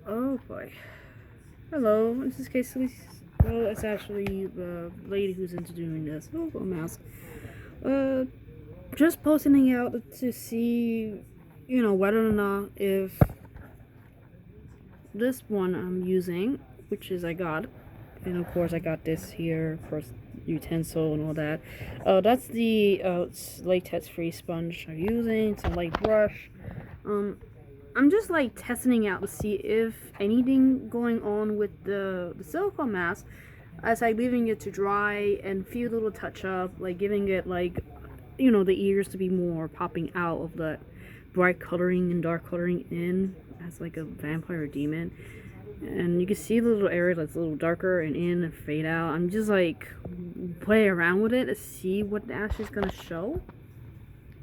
Oh boy. Hello, this is Casey. Well, it's actually the lady who's into doing this. Oh, mouse. Uh, just posting it out to see, whether or not if this one I'm using, which is I got, and of course I got this here, of course, utensil and all that. That's the latex-free sponge I'm using. It's a light brush. I'm just like testing out to see if anything going on with the silicone mask as I leaving it to dry and few little touch up, like giving it like the ears to be more popping out of the bright coloring and dark coloring in as like a vampire or demon. And you can see the little area that's a little darker and in and fade out. I'm just like play around with it to see what actually is gonna show.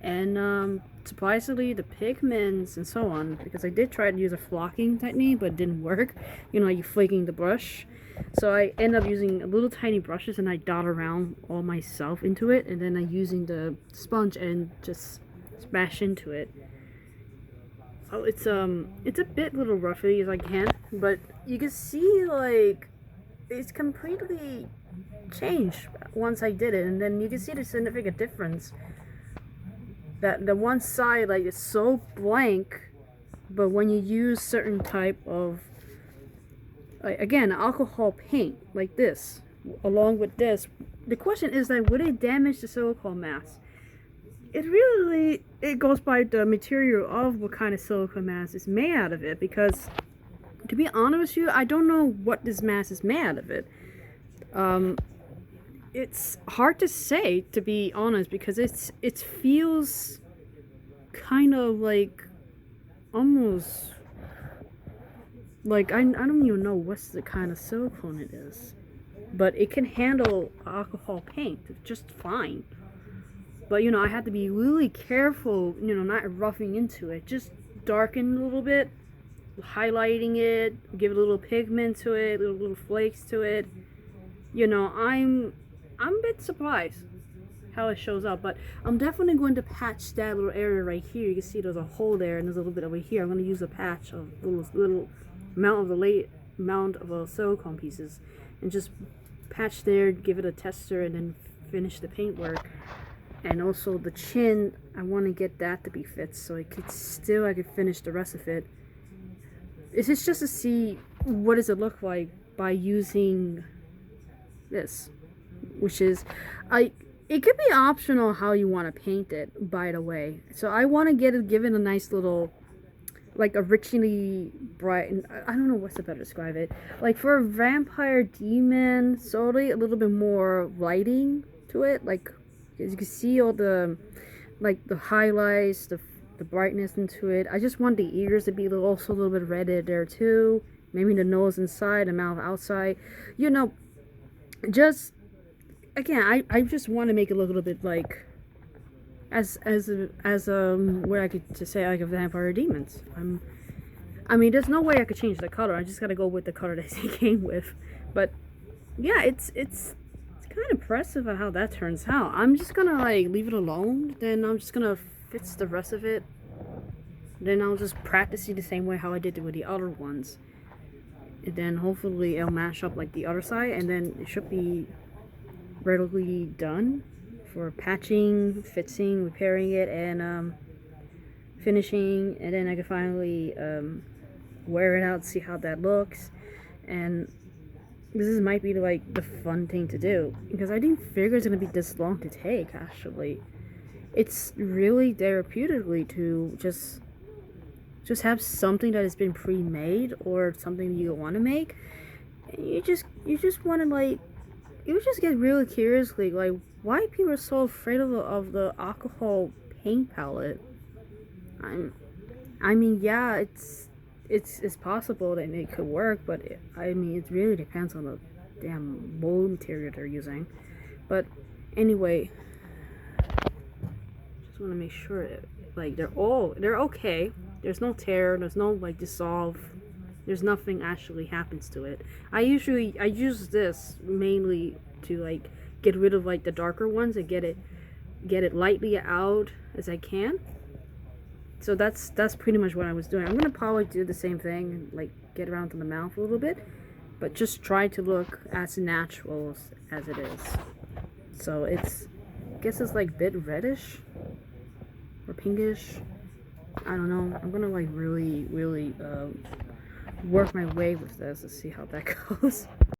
And surprisingly, the pigments and so on, because I did try to use a flocking technique, but it didn't work. Like you flaking the brush. So I end up using little tiny brushes and I dot around all myself into it, and then I'm using the sponge and just smash into it. So it's a bit little roughly as I can, but you can see like it's completely changed once I did it, and then you can see the significant difference. That the one side like is so blank, but when you use certain type of like again alcohol paint like this along with this, the question is like would it damage the silicone mask? It goes by the material of what kind of silicone mask is made out of it, because to be honest with you, I don't know what this mask is made out of it. It's hard to say, to be honest, because it feels kind of like almost like I don't even know what's the kind of silicone it is, but it can handle alcohol paint just fine. But I had to be really careful, not roughing into it. Just darken a little bit, highlighting it, give a little pigment to it, little flakes to it. I'm a bit surprised how it shows up, but I'm definitely going to patch that little area right here. You can see there's a hole there and there's a little bit over here. I'm going to use a patch of little amount of silicone pieces and just patch there, give it a tester, and then finish the paintwork. And also the chin, I want to get that to be fit so I could finish the rest of it. It's just to see what does it look like by using this, which is it could be optional how you want to paint it, by the way. So I want to give it a nice little, like a richly bright, and I don't know what's the better to describe it. Like for a vampire demon, slowly a little bit more lighting to it. Like as you can see all the, like the highlights, the brightness into it. I just want the ears to be also a little bit red there too. Maybe the nose inside, the mouth outside. Just again, I just want to make it look a little bit like as where I could just say like a vampire demons. I mean, there's no way I could change the color. I just gotta go with the color that they came with. But yeah, it's kind of impressive at how that turns out. I'm just gonna like leave it alone. Then I'm just gonna fix the rest of it. Then I'll just practice it the same way how I did it with the other ones. And then hopefully it'll match up like the other side, and then it should be readily done for patching, fixing, repairing it, and finishing. And then I can finally wear it out, see how that looks. And might be like the fun thing to do, because I didn't figure it's gonna be this long to take. Actually, it's really therapeutically to just have something that has been pre-made or something you want to make, and you just want to like, you just get really curious like why people are so afraid of the alcohol paint palette. I mean, yeah, it's possible that it could work, but it really depends on the damn mold material they're using. But anyway, just want to make sure like they're okay. There's no tear, there's no like dissolve, there's nothing actually happens to it. I use this mainly to like get rid of like the darker ones and get it lightly out as I can So that's pretty much what I was doing. I'm gonna probably do the same thing, like get around to the mouth a little bit, but just try to look as natural as it is. So I guess it's like a bit reddish or pinkish. I don't know. I'm gonna like really work my way with this to see how that goes.